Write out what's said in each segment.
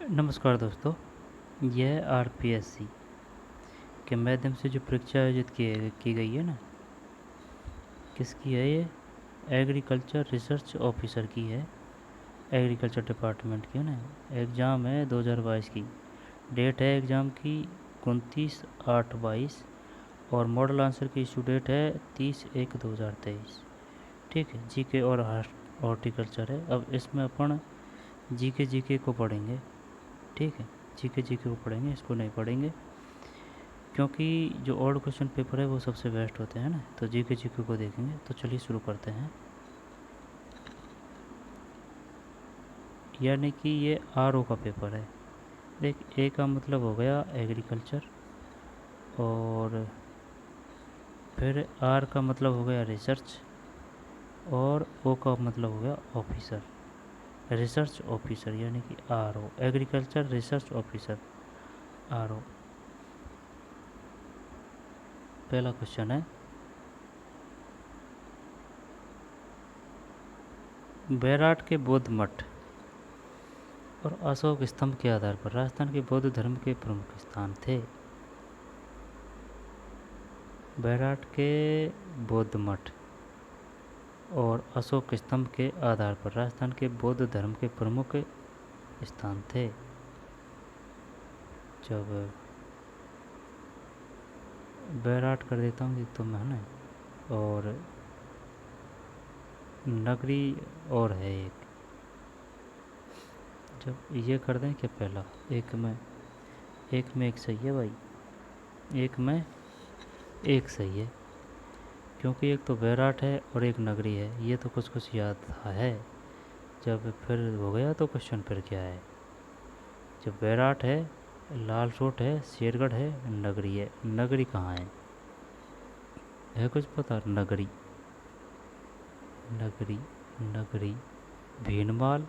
नमस्कार दोस्तों। यह आरपीएससी के माध्यम से जो परीक्षा आयोजित की गई है ना, किसकी है ये? एग्रीकल्चर रिसर्च ऑफिसर की है। एग्रीकल्चर डिपार्टमेंट की है ना। एग्ज़ाम है 2022 की। डेट है एग्ज़ाम की 29/8/22 और मॉडल आंसर की इशू डेट है 30/1/2023। ठीक है, जीके और हॉर्टिकल्चर है। अब इसमें अपन जीके को पढ़ेंगे। ठीक है, जीके को पढ़ेंगे, इसको नहीं पढ़ेंगे क्योंकि जो ओल्ड क्वेश्चन पेपर है वो सबसे बेस्ट होते हैं ना। तो जीके को देखेंगे। तो चलिए शुरू करते हैं। यानी कि ये आरओ का पेपर है। देख, ए का मतलब हो गया एग्रीकल्चर, और फिर आर का मतलब हो गया रिसर्च, और ओ का मतलब हो गया ऑफिसर। रिसर्च ऑफिसर यानी कि RO, agriculture research officer, RO. पहला क्वेश्चन है, बैराट के बौद्ध मठ और अशोक स्तंभ के आधार पर राजस्थान के बौद्ध धर्म के प्रमुख स्थान थे। बैराट के बौद्ध मठ और अशोक स्तंभ के आधार पर राजस्थान के बौद्ध धर्म के प्रमुख स्थान थे। जब बैराट कर देता हूँ तो मैं ना, और नगरी और है एक। जब ये कर दें क्या, पहला एक में एक सही है भाई, एक में एक सही है, क्योंकि एक तो बैराट है और एक नगरी है। ये तो कुछ कुछ याद था है। जब फिर हो गया तो क्वेश्चन फिर क्या है? जब बैराट है, लाल सोट है, शेरगढ़ है, नगरी है। नगरी कहाँ है कुछ पता? नगरी, नगरी, नगरी भीनमाल,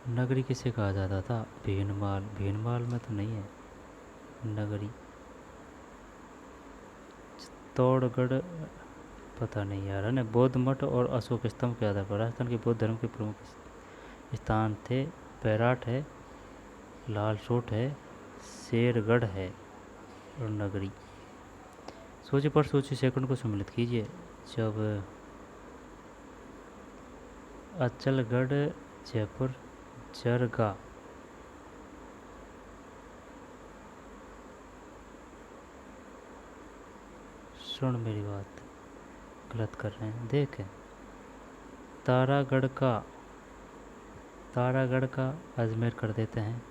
नगरी किसे कहा जाता था? भीनमाल। भीनमाल में तो नहीं है नगरी। चित्तौड़गढ़, पता नहीं यार है ना। बौद्ध मठ और अशोक स्तंभ के आधार पर राजस्थान के बौद्ध धर्म के प्रमुख स्थान थे। बैराट है, लाल सोट है, शेरगढ़ है और नगरी। सोचिए पर सोचिए, सेकंड को सम्मिलित कीजिए। जब अचलगढ़, जयपुर, जरगा, सुन मेरी बात, गलत कर रहे हैं। देख, तारागढ़ का अजमेर कर देते हैं।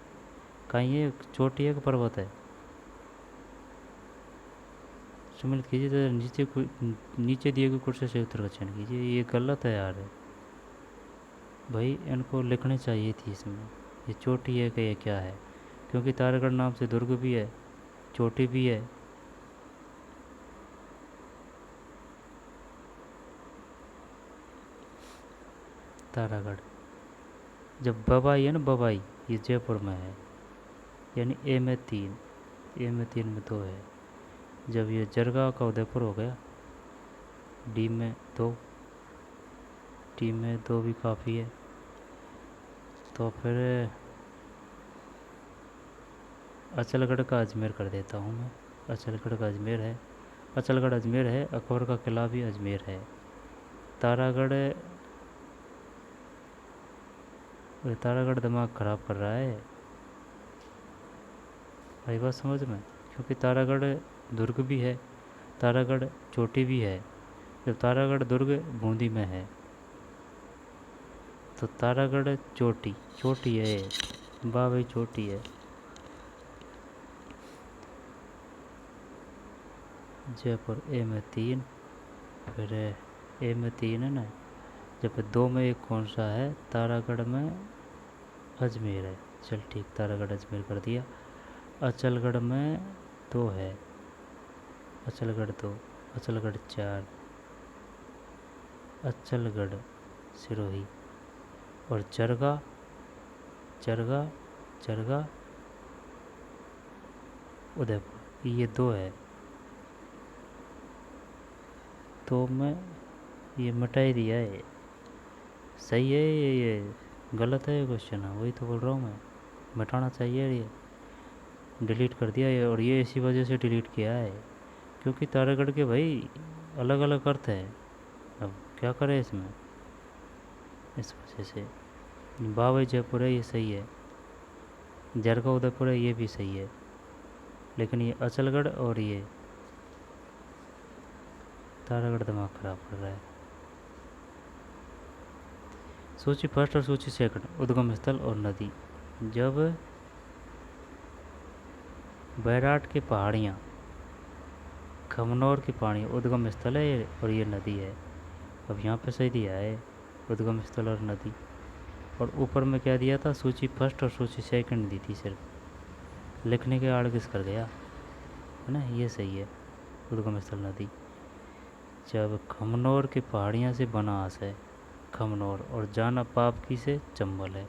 कहीं ये चोटी है कि पर्वत है? सम्मिलित कीजिए तो नीचे दिए गए कुर्से से उत्तर का चयन कीजिए। ये गलत है यार भाई, इनको लिखनी चाहिए थी इसमें। ये चोटी है कि ये क्या है? क्योंकि तारागढ़ नाम से दुर्ग भी है, चोटी भी है। तारागढ़। जब बबाई है ना, बबाई, ये जयपुर में है। यानी ए में 3, ए में 3 में 2 है। जब ये जरगा का उदयपुर हो गया, डी में 2, टी में 2 भी काफ़ी है। तो फिर अचलगढ़ का अजमेर कर देता हूँ मैं। अचलगढ़ का अजमेर है, अचलगढ़ अजमेर है। अकबर का किला भी अजमेर है। तारागढ़, तारागढ़ दिमाग ख़राब कर रहा है भाई, बात समझ में। क्योंकि तारागढ़ दुर्ग भी है, तारागढ़ चोटी भी है। जब तारागढ़ दुर्ग बूंदी में है तो तारागढ़ चोटी, चोटी है। वाह भाई, चोटी है। जयपुर ए में 3, फिर ए में 3 है ना। जब 2 में एक कौन सा है? तारागढ़ में अजमेर है। चल ठीक, तारागढ़ अजमेर कर दिया। अचलगढ़ में 2 है, अचलगढ़ 2, अचलगढ़ 4, अचलगढ़ सिरोही, और जरगा, जरगा, जरगा उदयपुर, ये 2 है। 2 में ये मिटा ही दिया है। सही है ये गलत है ये क्वेश्चन है, वही तो बोल रहा हूँ मैं, मिटाना चाहिए ये, डिलीट कर दिया ये। और ये इसी वजह से डिलीट किया है क्योंकि तारागढ़ के भाई अलग अलग अर्थ है, अब क्या करें इसमें, इस वजह से। बावई जयपुर है ये सही है, जरगा उदयपुर है ये भी सही है, लेकिन ये अचलगढ़ और ये तारागढ़ दिमाग खराब कर रहा है। सूची फर्स्ट और सूची सेकंड, उद्गम स्थल और नदी। जब बैराट की पहाड़ियाँ, खमनौर की पहाड़ी उद्गम स्थल है और ये नदी है। अब यहाँ पे सही दिया है उद्गम स्थल और नदी। और ऊपर में क्या दिया था, सूची फर्स्ट और सूची सेकंड दी थी सिर्फ, लिखने के आड़ किस कर गया है ना, ये सही है उद्गम स्थल नदी। जब खमनौर की पहाड़ियाँ से बनास है खमनौर, और जाना पाप की से चंबल है।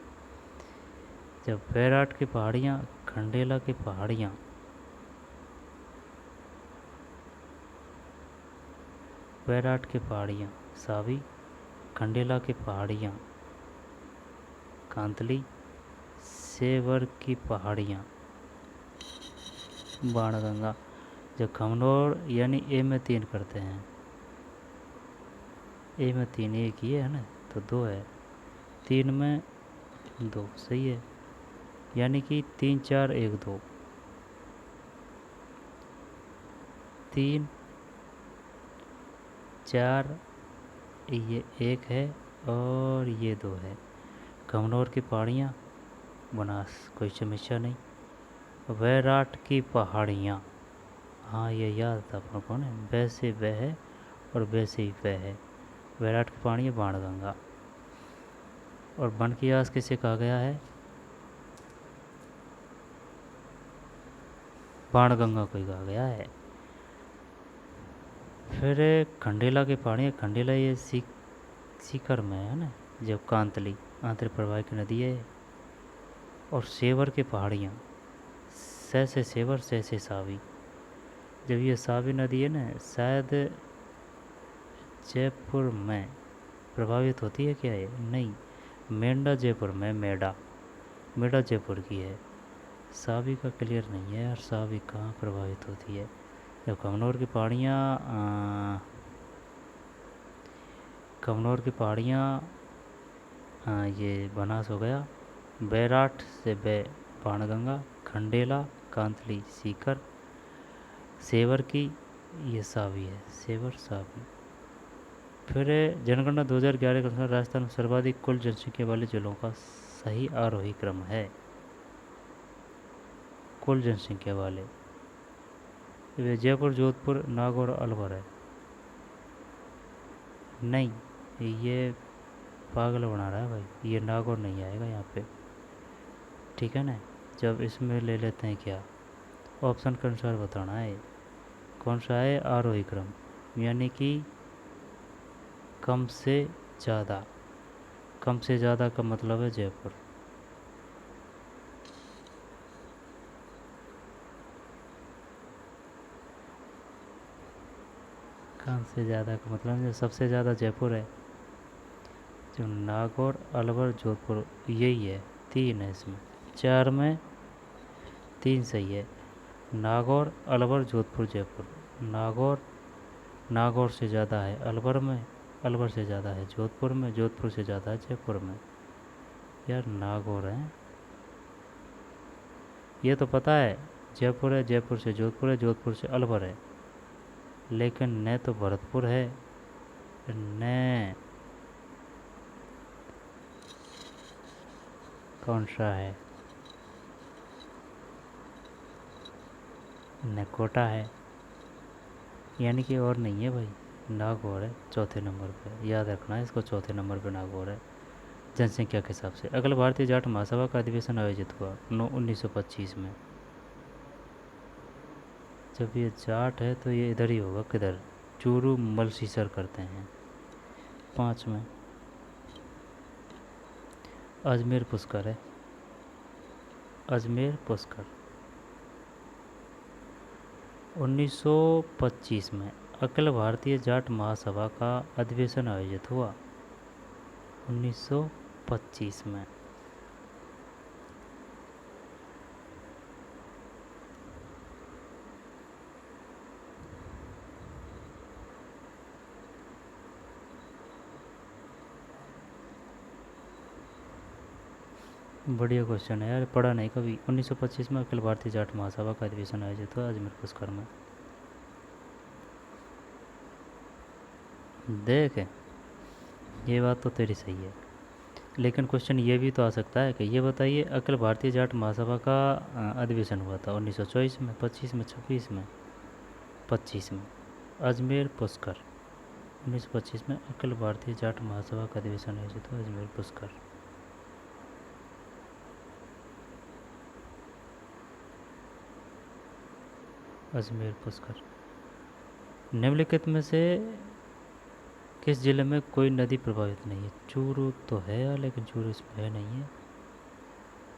जब बैराट की पहाड़ियाँ, खंडेला की पहाड़ियाँ, बैराट की पहाड़ियाँ सावी, खंडेला की पहाड़ियाँ कांतली, सेवर की पहाड़ियाँ बाणगंगा। जब खमनौर यानी ए में 3 करते हैं, ए में 3 एक ही है ना, तो 2 है, 3 में 2 सही है, यानी कि 3 4 1 2, 3 4 ये 1 है और ये 2 है। खमनौर की पहाड़ियाँ बनास, कोई समस्या नहीं। बैराट की पहाड़ियाँ, हाँ ये याद था अपनों को ना, वैसे वह है और वैसे ही वह है। बैराट की पहाड़ियाँ बाणगंगा। और बन की आस किसे कहा गया है, बाणगंगा को ही कहा गया है। फिर खंडेला की पहाड़ियाँ, खंडेला ये सीकर में है ना, जब कांतली आंतरिक प्रवाह की नदी है। और सेवर की पहाड़ियाँ, से सेवर से सावी। जब ये सावी नदी है ना, शायद जयपुर में प्रभावित होती है क्या ये, नहीं, मेंढा जयपुर में, मेढा जयपुर की है, सावी का क्लियर नहीं है यार, सावी कहाँ प्रभावित होती है। जब खमनौर की पहाड़ियाँ, खमनौर की पहाड़ियाँ ये बनास हो गया, बैराठ से बाणगंगा, खंडेला कांतली सीकर, सेवर की ये सावी है, सेवर सावी। फिर जनगणना 2011 के अनुसार राजस्थान में सर्वाधिक कुल जनसंख्या वाले जिलों का सही आरोही क्रम है, कुल जनसंख्या वाले, जयपुर जोधपुर नागौर अलवर है। नहीं, ये पागल बना रहा है भाई, ये नागौर नहीं आएगा यहाँ पे, ठीक है ना। जब इसमें ले लेते हैं क्या, ऑप्शन के अनुसार बताना है कौन सा है आरोही क्रम, यानी कि कम से ज़्यादा, कम से ज़्यादा का मतलब है जयपुर। कम से ज़्यादा का मतलब जो सबसे ज़्यादा जयपुर है, जो नागौर अलवर जोधपुर यही है, 3 है इसमें, 4 में 3 सही है। नागौर अलवर जोधपुर जयपुर, नागौर से ज़्यादा है अलवर में, अलवर से ज़्यादा है जोधपुर में, जोधपुर से ज़्यादा है जयपुर में। यार नागौर है, ये तो पता है जयपुर है, जयपुर से जोधपुर है, जोधपुर से अलवर है, लेकिन न तो भरतपुर है, न कौन सा है, न कोटा है, यानी कि और नहीं है भाई, नागौर है चौथे नंबर पे, याद रखना है इसको, चौथे नंबर पे नागौर है जनसंख्या के हिसाब से। अगला भारतीय जाट महासभा का अधिवेशन आयोजित हुआ 1925 में। जब ये जाट है तो ये इधर ही होगा, किधर, चूरू मलसीसर करते हैं। 5 में अजमेर पुष्कर है, अजमेर पुष्कर। 1925 में अखिल भारतीय जाट महासभा का अधिवेशन आयोजित हुआ? 1925 में। बढ़िया क्वेश्चन है यार, पढ़ा नहीं कभी। 1925 में अखिल भारतीय जाट महासभा का अधिवेशन आयोजित हुआ अजमेर पुष्कर में। देख, ये बात तो तेरी सही है, लेकिन क्वेश्चन ये भी तो आ सकता है कि ये बताइए अखिल भारतीय जाट महासभा का अधिवेशन हुआ था 1924 में, 25 में, 26 में? 25 में। अजमेर पुष्कर। 1925 में अखिल भारतीय जाट महासभा का अधिवेशन आयोजित हुआ अजमेर पुष्कर। अजमेर पुष्कर। निम्नलिखित में से किस जिले में कोई नदी प्रभावित नहीं है? चूरू तो है यार, लेकिन चूरू इसमें है नहीं है।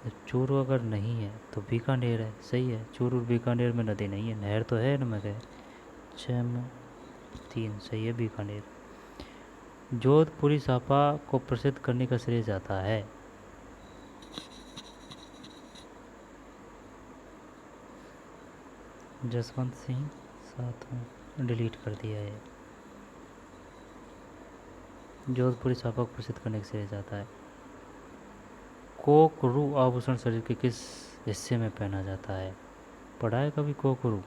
जब चूरू अगर नहीं है तो बीकानेर है, सही है। चूरू और बीकानेर में नदी नहीं है, नहर तो है इनमें है। 6 में 3, सही है बीकानेर। जोधपुरी सापा को प्रसिद्ध करने का श्रेय जाता है? जसवंत सिंह, साथ में डिलीट कर दिया है। जोधपुरी सापा को प्रसिद्ध करने का श्रेय जाता है। कोकरू आभूषण शरीर के किस हिस्से में पहना जाता है? पढ़ा है कभी कोकरू?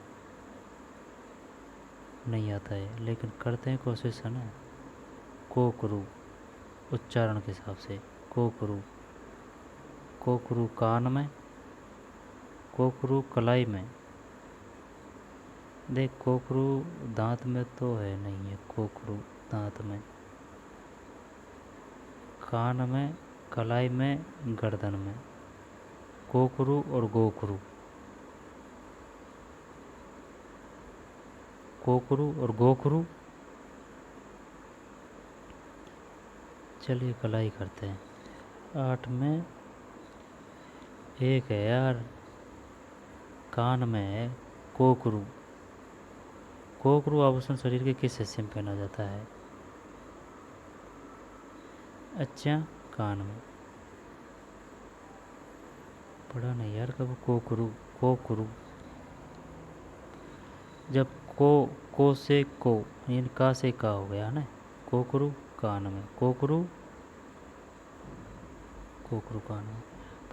नहीं आता है, लेकिन करते हैं कोशिश, है ना। कोकरू उच्चारण के हिसाब से, कोकरू। कोकरू कान में, कोकरू कलाई में। देख, कोकरू दांत में तो है नहीं है, कोकरू दांत में, कान में, कलाई में, गर्दन में। कोकरू और गोखरू, कोकरू और गोखरू। चलिए कलाई करते हैं। 8 में 1 है यार, कान में है कोकरू। कोकरू आभूषण शरीर के किस हिस्से में पहना जाता है? अच्छा, कान में। पढ़ा नहीं यार कब कोकरू। कोकरू। जब को से को, यानी का से का हो गया ना, कोकरू कान में, कोकरू, कोकरू कान में।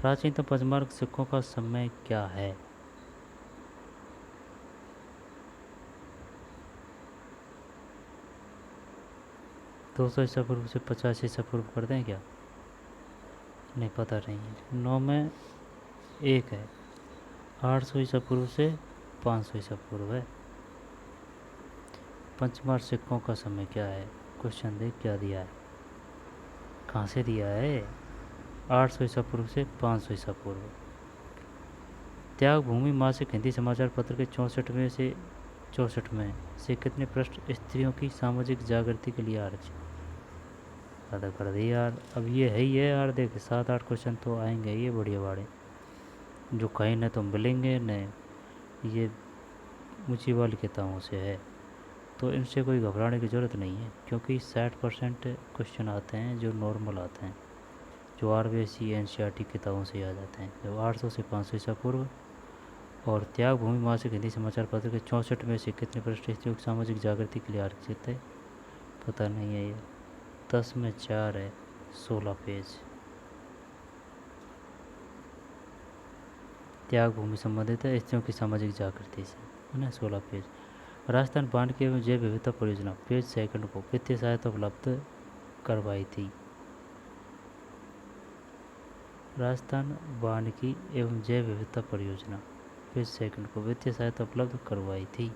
प्राचीनतम पंचमार्ग सिक्कों का समय क्या है? 200 ईसा पूर्व से 50 ईसा पूर्व कर दें क्या? नहीं, पता नहीं है। 9 में 1 है, 800 ईसा पूर्व से 500 ईसा पूर्व है। पंचमार्ग सिक्कों का समय क्या है? क्वेश्चन देख क्या दिया है, कहाँ से दिया है। 800 ईसा पूर्व से 500 ईसा पूर्व। त्याग भूमि मासिक हिंदी समाचार पत्र के 64 में से कितने पृष्ठ स्त्रियों की सामाजिक जागृति के लिए आरक्षित? अदा कर दी यार, अब ये है ही है यार। देख, 7-8 क्वेश्चन तो आएंगे ये बढ़िया वाले, जो कहीं न तो मिलेंगे न ये ऊँची वाली किताबों से है, तो इनसे कोई घबराने की ज़रूरत नहीं है, क्योंकि 60% क्वेश्चन आते हैं जो नॉर्मल आते हैं, जो RBSC NCERT किताबों से आ जाते हैं। जब 800 से 500 ईसा पूर्व। और त्याग भूमि मासिक हिंदी समाचार पत्र के 64 में से कितने पृष्ठ स्त्रियों की सामाजिक जागृति के लिए आरक्षित है? पता नहीं है ये। 10 में 4 है, 16 पेज। त्याग भूमि संबंधित है स्त्रियों की सामाजिक जागृति से, है ना, 16 पेज। राजस्थान वानिकी एवं जैव विविधता परियोजना पेज 2 को वित्तीय सहायता उपलब्ध करवाई थी? राजस्थान वानिकी एवं जैव विविधता परियोजना पेज 2 को वित्तीय सहायता उपलब्ध करवाई थी?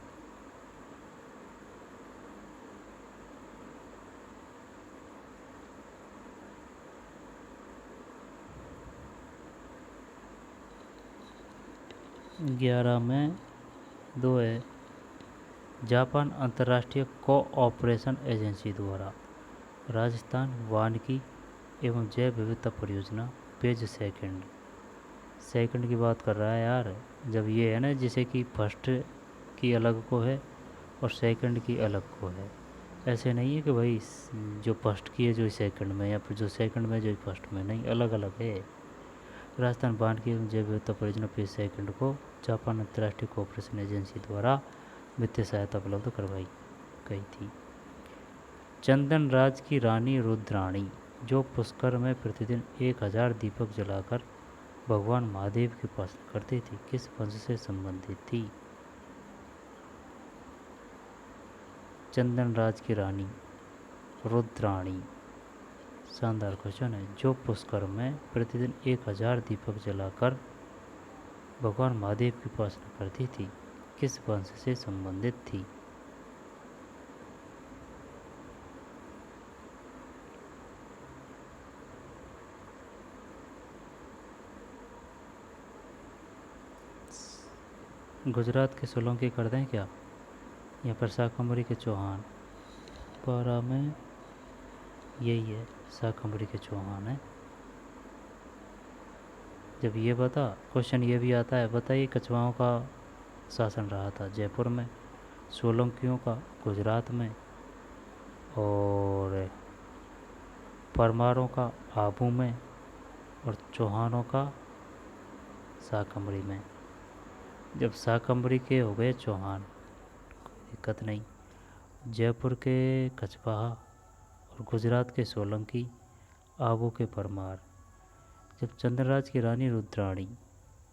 ग्यारह में 2 है, जापान अंतर्राष्ट्रीय कोऑपरेशन एजेंसी द्वारा राजस्थान वानिकी एवं जैव विविधता परियोजना पेज 2 की बात कर रहा है यार। जब ये है ना, जैसे कि फर्स्ट की अलग को है और सेकंड की अलग को है। ऐसे नहीं है कि भाई जो फर्स्ट की है जो सेकंड में, या फिर जो सेकंड में जो फर्स्ट में, नहीं, अलग अलग है। राजस्थान बांध की जैव विविधता परियोजना पे सेकंड को जापान अंतर्राष्ट्रीय कोऑपरेशन एजेंसी द्वारा वित्तीय सहायता उपलब्ध करवाई गई थी। चंदन राज की रानी रुद्राणी जो पुष्कर में प्रतिदिन 1000 दीपक जलाकर भगवान महादेव की उपासना करती थी, किस वंश से संबंधित थी? चंदन राज की रानी रुद्राणी, शानदार क्वेश्चन है। जो पुष्कर में प्रतिदिन 1000 दीपक जलाकर भगवान महादेव की उपासना करती थी, किस वंश से संबंधित थी? गुजरात के सोलंकी कर दें क्या, या फिर शाकंभरी के चौहान? पारा में यही है, शाकंभरी के चौहान है। जब ये बता, क्वेश्चन ये भी आता है, बताइए कछवाओं का शासन रहा था जयपुर में, सोलंकियों का गुजरात में, और परमारों का आबू में, और चौहानों का शाकंभरी में। जब शाकंभरी के हो गए चौहान, कोई दिक्कत नहीं। जयपुर के कछवाहा और गुजरात के सोलंकी, आबू के परमार। जब चंद्रराज की रानी रुद्राणी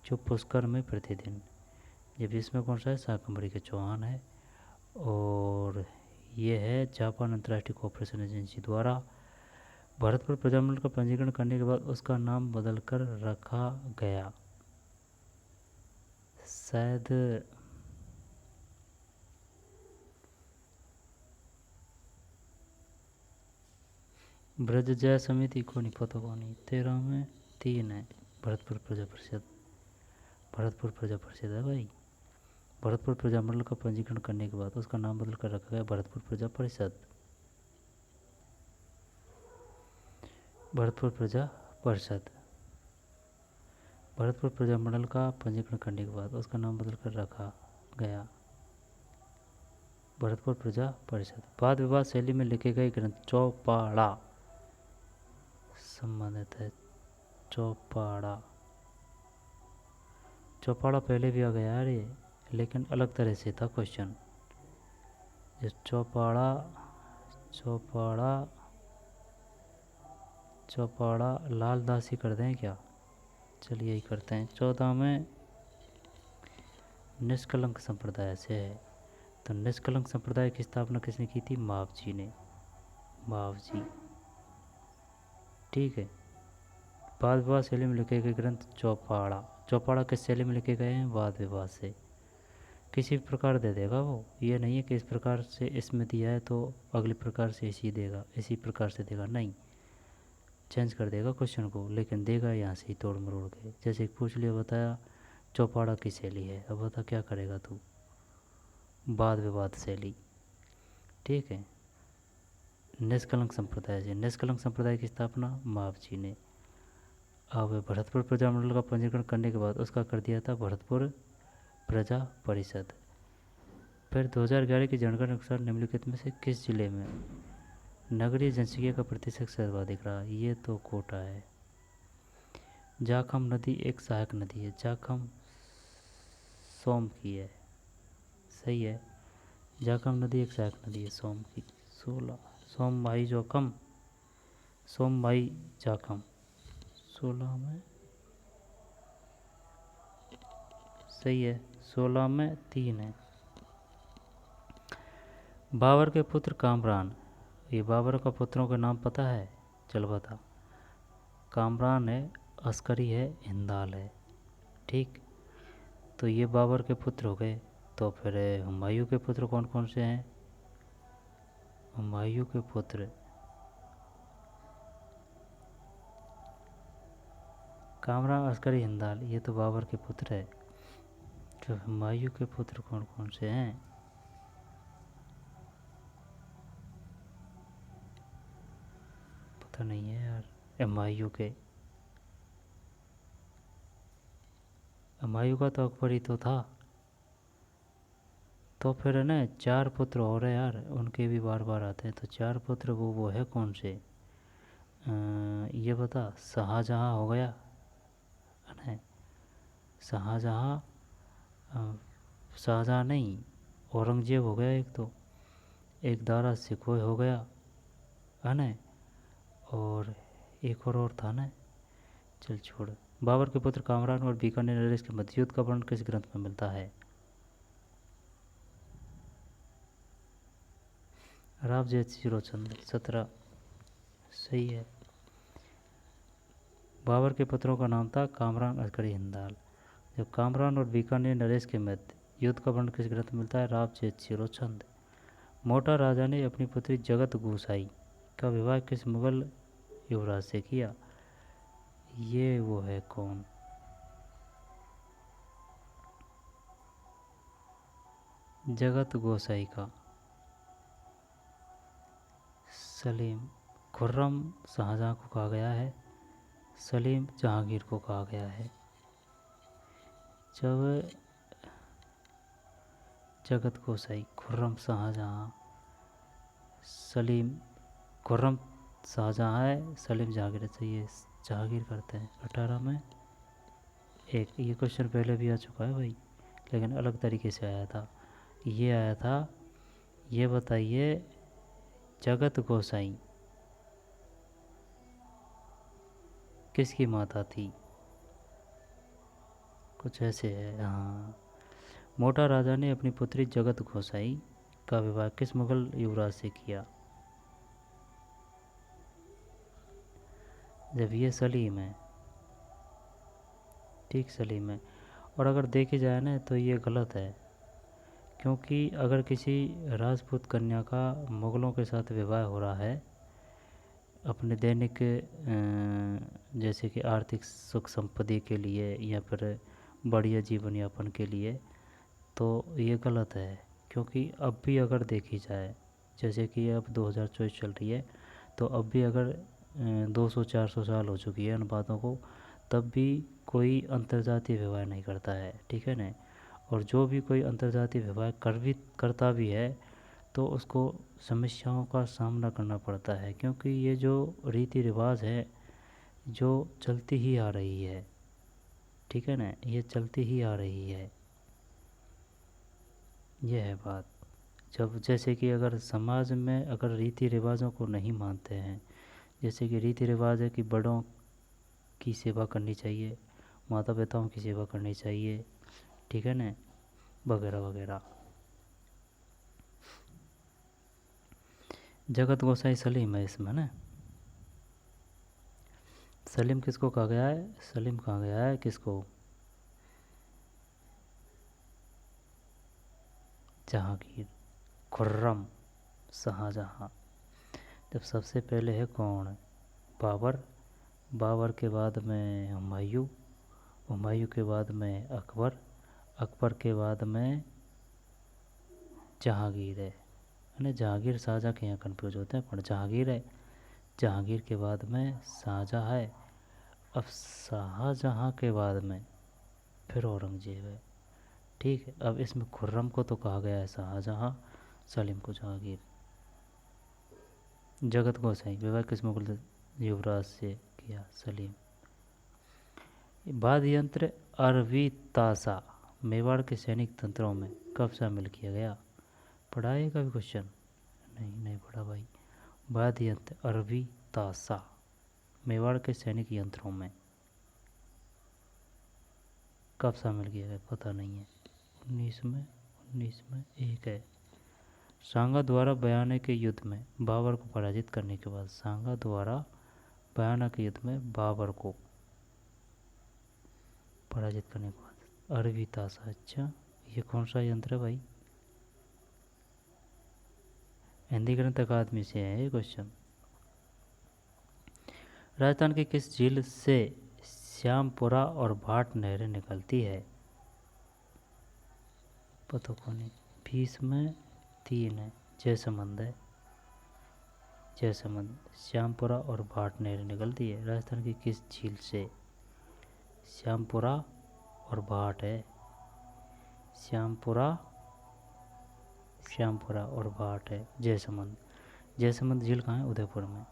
जो पुष्कर में प्रतिदिन, जब इसमें कौन सा है? शाकंभरी के चौहान है। और ये है जापान अंतर्राष्ट्रीय कोऑपरेशन एजेंसी द्वारा भरतपुर प्रजामंडल का पंजीकरण करने के बाद उसका नाम बदलकर रखा गया। शायद ब्रज जय समिति को नहीं पता, को नहीं। 13 में 3 है भरतपुर प्रजा परिषद। भरतपुर प्रजा परिषद है भाई। भरतपुर प्रजामंडल का पंजीकरण करने के बाद उसका नाम बदल कर रखा गया भरतपुर प्रजा परिषद। भरतपुर प्रजा परिषद। भरतपुर प्रजामंडल का पंजीकरण करने के बाद उसका नाम बदल कर रखा गया भरतपुर प्रजा परिषद। वाद विवाद शैली में लिखे गए ग्रंथ चौपाड़ा संबंधित है। चौपाड़ा, चौपाड़ा पहले भी आ गया यार ये, लेकिन अलग तरह से था क्वेश्चन। चौपाड़ा चौपाड़ा चौपाड़ा लालदासी कर दें क्या? चलिए यही करते हैं। 14 में निष्कलंक संप्रदाय से है, तो निष्कलंक संप्रदाय की स्थापना किसने की थी? मावजी ने। मावजी, ठीक है। वाद विवाद शैली में लिखे गए ग्रंथ चौपाड़ा। चौपाड़ा किस शैली में लिखे गए हैं? वाद विवाद से। किसी भी प्रकार दे देगा वो, ये नहीं है कि इस प्रकार से इसमें दिया है तो अगली प्रकार से इसी देगा, इसी प्रकार से देगा, नहीं, चेंज कर देगा क्वेश्चन को, लेकिन देगा यहाँ से ही तोड़ मरोड़ के। जैसे पूछ लिया, बताया चौपाड़ा की शैली है, अब बता क्या करेगा तू? वाद विवाद शैली, ठीक है। निष्कलंक संप्रदाय से, निष्कलंक संप्रदाय की स्थापना मावजी ने। अब भरतपुर प्रजामंडल का पंजीकरण करने के बाद उसका कर दिया था भरतपुर प्रजा परिषद। फिर 2011 की जनगणना के अनुसार निम्नलिखित में से किस जिले में नगरीय जनसंख्या का प्रतिशत सर्वाधिक रहा? ये तो कोटा है। जाखम नदी एक सहायक नदी है। जाखम सोम की है, सही है। जाखम नदी एक सहायक नदी है सोम की। 16 सोम माई जोखम, सोम माई जाखम। 16 में सही है, 16 में 3 है। बाबर के पुत्र कामरान, ये बाबर का पुत्रों के नाम पता है? चल बता। कामरान है, अस्करी है, हिंदाल है, ठीक। तो ये बाबर के पुत्र हो गए। तो फिर हुमायूं के पुत्र कौन कौन से हैं? हुमायूं के पुत्र कामरान, अस्करी, हिंदाल, ये तो बाबर के पुत्र है। तो हुमायूं के पुत्र कौन कौन से हैं? पता नहीं है यार। हुमायूं के, हुमायूं का तो अकबर ही तो था। तो फिर है ना, 4 पुत्र और है यार, उनके भी बार बार आते हैं। तो 4 पुत्र वो है कौन से? ये बता। शाहजहाँ हो गया है ना, शाहजहाँ। अ, शाहजहाँ नहीं, औरंगजेब हो गया एक तो, एक दारा सिकोय हो गया है ना, और एक और था ना, चल छोड़। बाबर के पुत्र कामरान और बीकानेर नरेश के मध्य युद्ध का वर्णन किस ग्रंथ में मिलता है? रावजेठ शिरोचंद 17 सही है। बाबर के पुत्रों का नाम था कामरान असगरी हिंदाल। जब कामरान और बीकानेर नरेश के मध्य युद्ध का वर्णन किस ग्रंथ में मिलता है? रावजेठ शिरोचंद। मोटा राजा ने अपनी पुत्री जगत गोसाई का विवाह किस मुगल युवराज से किया? ये वो है कौन? जगत गोसाई का सलीम। खुर्रम शाहजहाँ को कहा गया है, सलीम जहांगीर को कहा गया है। जब जगत गोसाई, खुर्रम शाहजहाँ, सलीम, खुर्रम शाहजहाँ है, सलीम जहांगीर है। तो ये जहांगीर करते हैं। 18 में एक। ये क्वेश्चन पहले भी आ चुका है भाई, लेकिन अलग तरीके से आया था। ये आया था, ये बताइए, जगत गोसाई किसकी माता थी? कुछ ऐसे है, हाँ। मोटा राजा ने अपनी पुत्री जगत गोसाई का विवाह किस मुगल युवराज से किया? जब ये सलीम है, ठीक सलीम है। और अगर देखे जाए ना तो ये गलत है, क्योंकि अगर किसी राजपूत कन्या का मुगलों के साथ विवाह हो रहा है अपने दैनिक जैसे कि आर्थिक सुख संपत्ति के लिए या फिर बढ़िया जीवन यापन के लिए, तो ये गलत है। क्योंकि अब भी अगर देखी जाए, जैसे कि अब 2024 चल रही है, तो अब भी अगर 200-400 साल हो चुकी है इन बातों को, तब भी कोई अंतर्जातीय विवाह नहीं करता है, ठीक है ना। और जो भी कोई अंतर्जातीय विवाह करता भी है, तो उसको समस्याओं का सामना करना पड़ता है, क्योंकि ये जो रीति रिवाज है जो चलती ही आ रही है, ठीक है ना, ये चलती ही आ रही है। यह है बात। जब जैसे कि अगर समाज में अगर रीति रिवाजों को नहीं मानते हैं, जैसे कि रीति रिवाज है कि बड़ों की सेवा करनी चाहिए, माता पिताओं की सेवा करनी चाहिए, ठीक है ना, वगैरह वगैरह। जगत गोसाई सलीम है इसमें ना। सलीम किसको कहा गया है? सलीम कहा गया है किसको? जहांगीर, खुर्रम, शाहजहाँ। जब सबसे पहले है कौन? बाबर। बाबर के बाद में हुमायूं, हुमायूं के बाद में अकबर, अकबर के बाद में जहांगीर है ना। जहांगीर शाहजहाँ के यहाँ कन्फ्यूज होते हैं, पर जहांगीर है। जहांगीर के बाद में शाहजहाँ है। अब शाहजहाँ के बाद में फिर औरंगजेब है, ठीक है। अब इसमें खुर्रम को तो कहा गया है शाहजहाँ, सलीम को जहांगीर। जगत गोसाई विवाह किस मुगल युवराज से किया? सलीम। वाद्य यंत्र अरवी तासा मेवाड़ के सैनिक तंत्रों में कब शामिल किया गया? पढ़ा है का भी क्वेश्चन? नहीं, नहीं पढ़ा भाई। वाद्य यंत्र अरवी तासा मेवाड़ के सैनिक यंत्रों में कब शामिल किया गया? पता नहीं है। 19 में एक है। सांगा द्वारा बयाना के युद्ध में बाबर को पराजित करने के बाद, सांगा द्वारा बयाना के युद्ध में बाबर को पराजित करने के बाद अरवी तासा। अच्छा, ये कौन सा यंत्र है भाई? हिंदी ग्रंथ अकादमी से है ये क्वेश्चन। राजस्थान की किस झील से श्यामपुरा और भाट नहरें निकलती है? पता कौन नहीं। 20 में 3 है, जयसमंद है। जयसमंद, श्यामपुरा और भाट नहरें निकलती है राजस्थान की किस झील से? श्यामपुरा और भाट है। श्यामपुरा श्यामपुरा और भाट है जयसमंद। जयसमंद झील कहाँ है? उदयपुर में।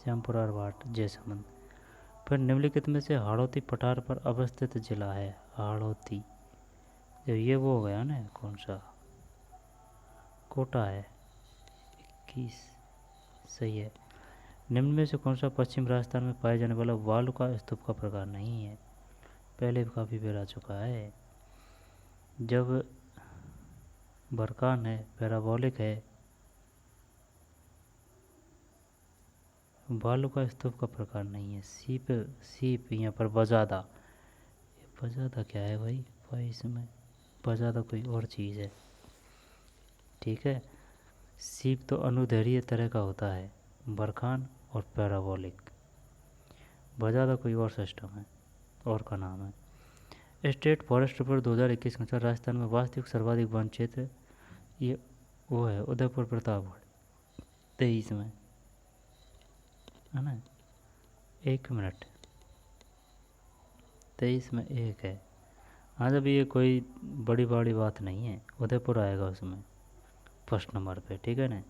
श्यामपुरा और भाट जयसमंद। फिर निम्नलिखित में से हाड़ौती पठार पर अवस्थित जिला है। हाड़ौती, जब ये वो हो गया ना, कौन सा? कोटा है। 21 सही है। निम्न में से कौन सा पश्चिम राजस्थान में पाए जाने वाला वालुका स्तूप का प्रकार नहीं है? पहले भी काफ़ी बार आ चुका है। जब बरकान है, पैराबोलिक है, वालुका स्तूप का प्रकार नहीं है। सीप, सीप यहाँ पर बजादा। बजादा क्या है भाई? भाई इसमें बजादा कोई और चीज़ है। ठीक है, सीप तो अनुदैर्घ्य तरह का होता है, बरखान और पैराबोलिक। बजादा कोई और सिस्टम है, और का नाम है। स्टेट फॉरेस्ट रिपोर्ट 2021 के अनुसार राजस्थान में वास्तविक सर्वाधिक वन क्षेत्र ये वो है उदयपुर प्रतापगढ़ 23 में, है ना। 1 मिनट, 23 में 1 है। हाँ, जब ये कोई बड़ी बड़ी बात नहीं है, उदयपुर आएगा उसमें फर्स्ट नंबर पे, ठीक है ना।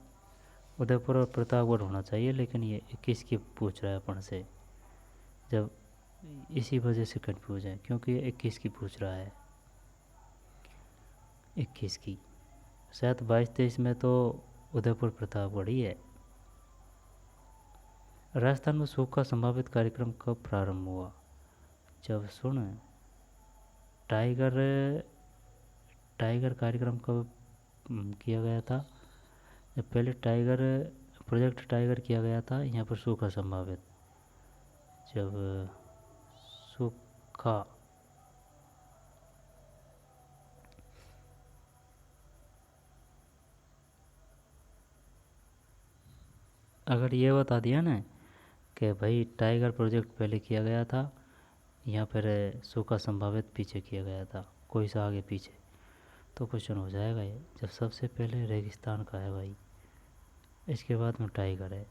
उदयपुर और प्रतापगढ़ होना चाहिए, लेकिन ये 21 की पूछ रहा है अपन से, जब इसी वजह से कंफ्यूज है, क्योंकि ये 21 की पूछ रहा है। 21 की, शायद 22-23 में तो उदयपुर प्रतापगढ़ ही है। राजस्थान में सूखा संभावित कार्यक्रम कब प्रारंभ हुआ? जब सुन, टाइगर टाइगर कार्यक्रम कब किया गया था? जब पहले टाइगर प्रोजेक्ट टाइगर किया गया था यहाँ पर सूखा संभावित, जब सूखा अगर ये बता दिया ना कि भाई टाइगर प्रोजेक्ट पहले किया गया था, यहाँ पर सूखा संभावित पीछे किया गया था, कोई सा आगे पीछे, तो क्वेश्चन हो जाएगा ये। जब सबसे पहले रेगिस्तान का है भाई, इसके बाद में टाइगर है।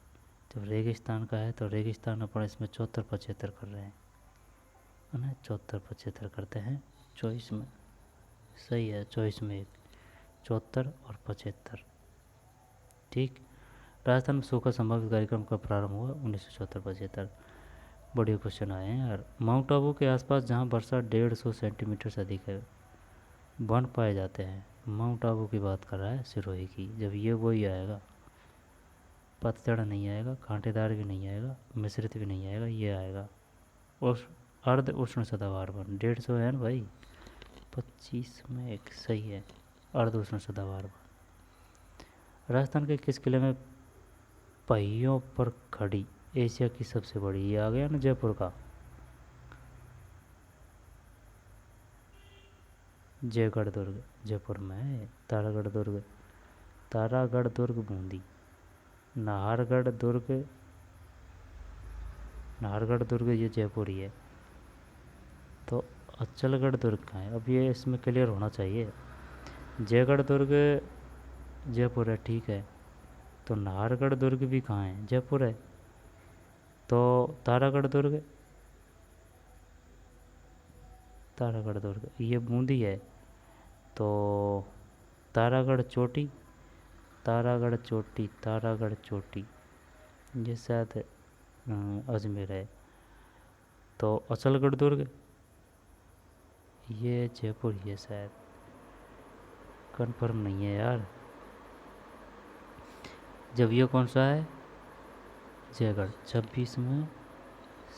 जब रेगिस्तान का है तो रेगिस्तान अपन इसमें 74-75 कर रहे हैं, है ना। 74-75 करते हैं चॉइस में, सही है। चॉइस में 74 और 75, ठीक। राजस्थान में सूखा संभावित कार्यक्रम का प्रारंभ हुआ 1974-75। बढ़िया क्वेश्चन आए हैं यार। माउंट आबू के आसपास जहाँ वर्षा 150 सेंटीमीटर से अधिक है वन पाए जाते हैं। माउंट आबू की बात कर रहा है, सिरोही की। जब ये वही आएगा, पतझड़ नहीं आएगा, कांटेदार भी नहीं आएगा, मिश्रित भी नहीं आएगा, ये आएगा। और अर्ध उष्ण सदाबहार वन 150 है ना भाई, 25 में 1 सही है। अर्ध उष्ण सदाबहार वन। राजस्थान के किस किले में पहियों पर खड़ी एशिया की सबसे बड़ी, ये आ गया ना जयपुर का, जयगढ़ दुर्ग जयपुर में है। तारागढ़ दुर्ग, तारागढ़ दुर्ग बूंदी। नाहरगढ़ दुर्ग, नाहरगढ़ दुर्ग ये जयपुर ही है। तो अचलगढ़ दुर्ग कहाँ है? अब ये इसमें क्लियर होना चाहिए। जयगढ़ दुर्ग जयपुर है, ठीक है। तो नाहरगढ़ दुर्ग भी कहाँ है? जयपुर है। तो तारागढ़ दुर्ग, तारागढ़ दुर्ग ये बूंदी है। तो तारागढ़ चोटी, तारागढ़ चोटी, तारागढ़ चोटी ये शायद अजमेर है। तो अचलगढ़ दुर्ग ये जयपुर ही है शायद, कंफर्म नहीं है यार। जब ये कौन सा है? जयगढ़ 26 में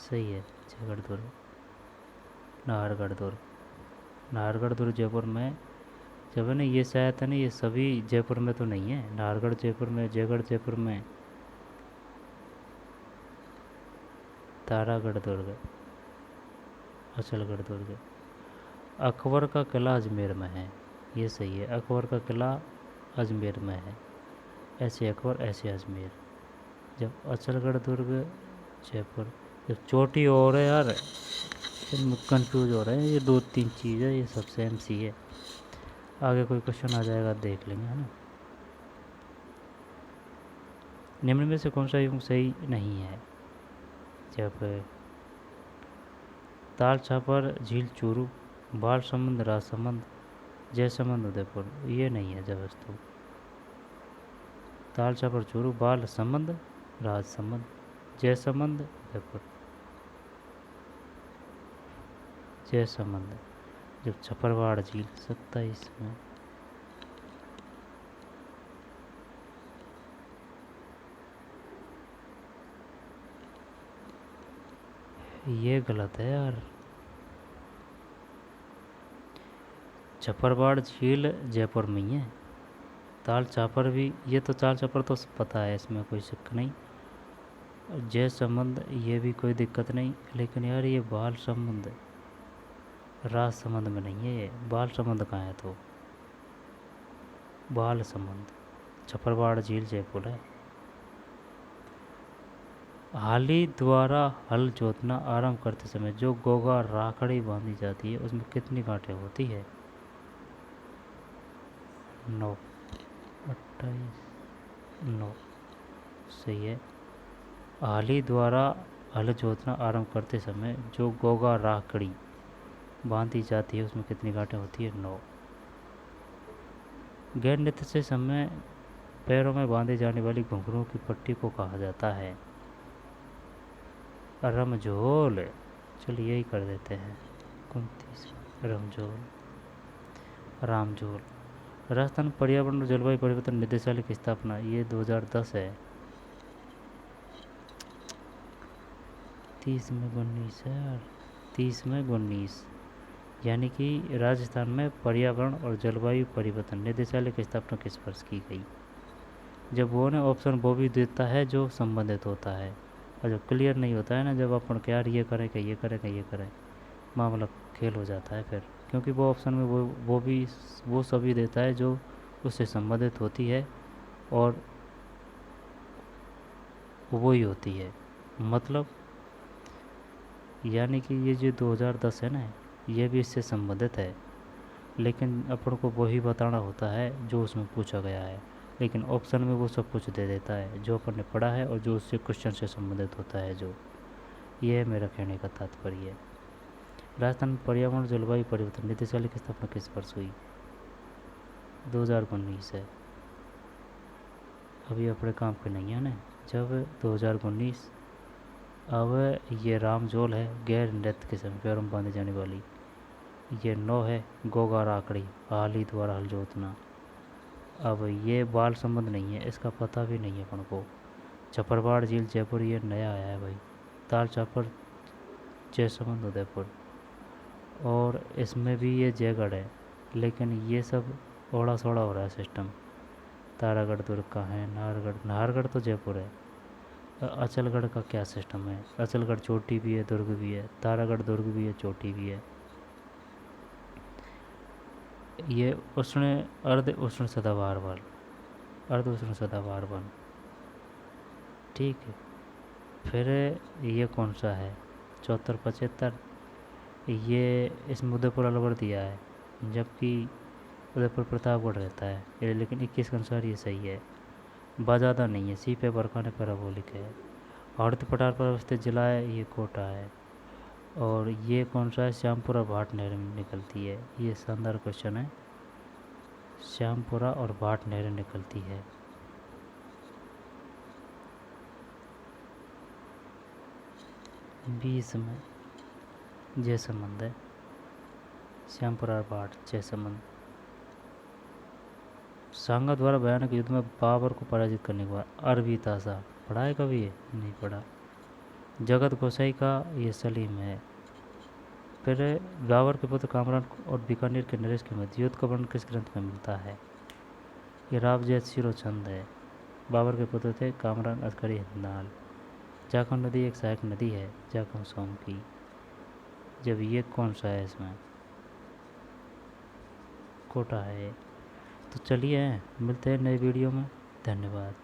सही है। जयगढ़ दुर्ग, नाहरगढ़ दुर्ग, नाहरगढ़ दुर्ग जयपुर में। जब है ना ये शायद है ना, ये सभी जयपुर में तो नहीं है। नाहरगढ़ जयपुर में, जयगढ़ जयपुर में, तारागढ़ दुर्ग, अचलगढ़ दुर्ग। अकबर का किला अजमेर में है, ये सही है। अकबर का किला अजमेर में है। ऐसे अकबर ऐसे अजमेर। जब अचलगढ़ दुर्ग जयपुर, जब चोटी और है यार, कंफ्यूज हो रहे हैं ये 2-3 चीज़ है, ये सब सेम सी है। आगे कोई क्वेश्चन आ जाएगा देख लेंगे, है ना। निम्न में से कौन सा युग सही नहीं है? जब ताल छापर झील चूरू, बाल संबंध राजसमंद, जयसमंद उदयपुर, ये नहीं है जबस्तु। ताल छापर चूरू, बाल संबंध, राज संबंध, जयसमंद उदयपुर, जयसमंद। जब छपरवाड़ झील 27 में, ये गलत है यार। छपरवाड़ झील जयपुर में ही है। ताल चापर भी, ये तो ताल चापर तो पता है, इसमें कोई शक नहीं। जय संबंध ये भी कोई दिक्कत नहीं, लेकिन यार ये बाल संबंध राज संबंध में नहीं है। ये बाल संबंध कहाँ है? तो बाल संबंध छपरवाड़ झील जयपुर है। हाली द्वारा हल जोतना आरंभ करते समय जो गोगा राखड़ी बांधी जाती है उसमें कितनी गांठें होती है? 9। 28। 9 सही है। हाली द्वारा हल जोतना आरंभ करते समय जो गोगा राखड़ी बांधी जाती है उसमें कितनी गांठें होती है? 9। गैर नृत्य से समय पैरों में बांधे जाने वाली घुंघरुओं की पट्टी को कहा जाता है? रमझोल। चलिए यही कर देते हैं। 29 रमझोल, रामझोल। राजस्थान पर्यावरण और जलवायु परिवर्तन निदेशालय की स्थापना ये 2010 है। 30 में 19 है यार, 30 में 19, यानी कि राजस्थान में पर्यावरण और जलवायु परिवर्तन निदेशालय की स्थापना किस वर्ष की गई? जब वो ने ऑप्शन वो भी देता है जो संबंधित होता है, और जो क्लियर नहीं होता है ना, जब अपन क्या यार ये करें कि ये करें कि ये करें, मामला खेल हो जाता है फिर। क्योंकि वो ऑप्शन में वो सभी देता है जो उससे संबंधित होती है और वो ही होती है, मतलब यानी कि ये जो 2010 है ना, ये भी इससे संबंधित है, लेकिन अपन को वही बताना होता है जो उसमें पूछा गया है। लेकिन ऑप्शन में वो सब कुछ दे देता है जो अपन ने पढ़ा है और जो उससे क्वेश्चन से संबंधित होता है। जो ये है मेरा कहने का तात्पर्य। राजस्थान पर्यावरण जलवायु परिवर्तन निदेशालय की स्थापना किस वर्ष हुई? 2019 है। अभी अपने काम पे नहीं है ना, जब 2019। अब ये रामझोल है, गैर नृत्य के समय पैरों में बांधी जाने वाली। ये 9 है, गोगा राकड़ी, हाली द्वारा हल जोतना। अब ये बाल संबंध नहीं है, इसका पता भी नहीं है अपन को। छपरवाड़ झील जयपुर ये नया आया है भाई। ताल चापर जयसमंद उदयपुर, और इसमें भी ये जयगढ़ है, लेकिन ये सब ओड़ा सोड़ा हो रहा है सिस्टम। तारागढ़ दुर्ग का है, नाहरगढ़ तो जयपुर है। अचलगढ़ का क्या सिस्टम है? अचलगढ़ चोटी भी है, दुर्ग भी है, तारागढ़ दुर्ग भी है, चोटी भी है। ये उष्ण अर्ध उष्ण सदाबहार वन, अर्ध उष्ण सदाबहार वन, ठीक है। फिर ये कौन सा है? 74 75, ये इस मुद्दे पर अलवर दिया है, जबकि उदयपुर प्रतापगढ़ रहता है ये, लेकिन 21 के अनुसार ये सही है। बाज़ादा नहीं है, सी पे बरखाने पैराबोलिक है। औरत पठार पर अवस्थित जिला है, ये कोटा है। और ये कौन सा है? श्यामपुरा भाट नहर में निकलती है। ये शानदार क्वेश्चन है। श्यामपुरा और भाट नहर निकलती है। बीस में जयसमंद है, श्यामपुरा और भाट जयसमंद। सांगा द्वारा भयानक युद्ध में बाबर को पराजित करने के बाद अरबी ताशा पढ़ा है कभी? ये नहीं पढ़ा। जगत गोसाई का ये सलीम है। फिर बाबर के पुत्र कामरान और बीकानेर के नरेश के मध्य युद्ध का वर्णन किस ग्रंथ में मिलता है? ये रावजैत शिरोचंद है। बाबर के पुत्र थे कामरान, अस्करी, हिंदनाल। जाखम नदी एक सहायक नदी है जाखम सोम की। जब ये कौन सा है? इसमें कोटा है। तो चलिए मिलते हैं नए वीडियो में। धन्यवाद।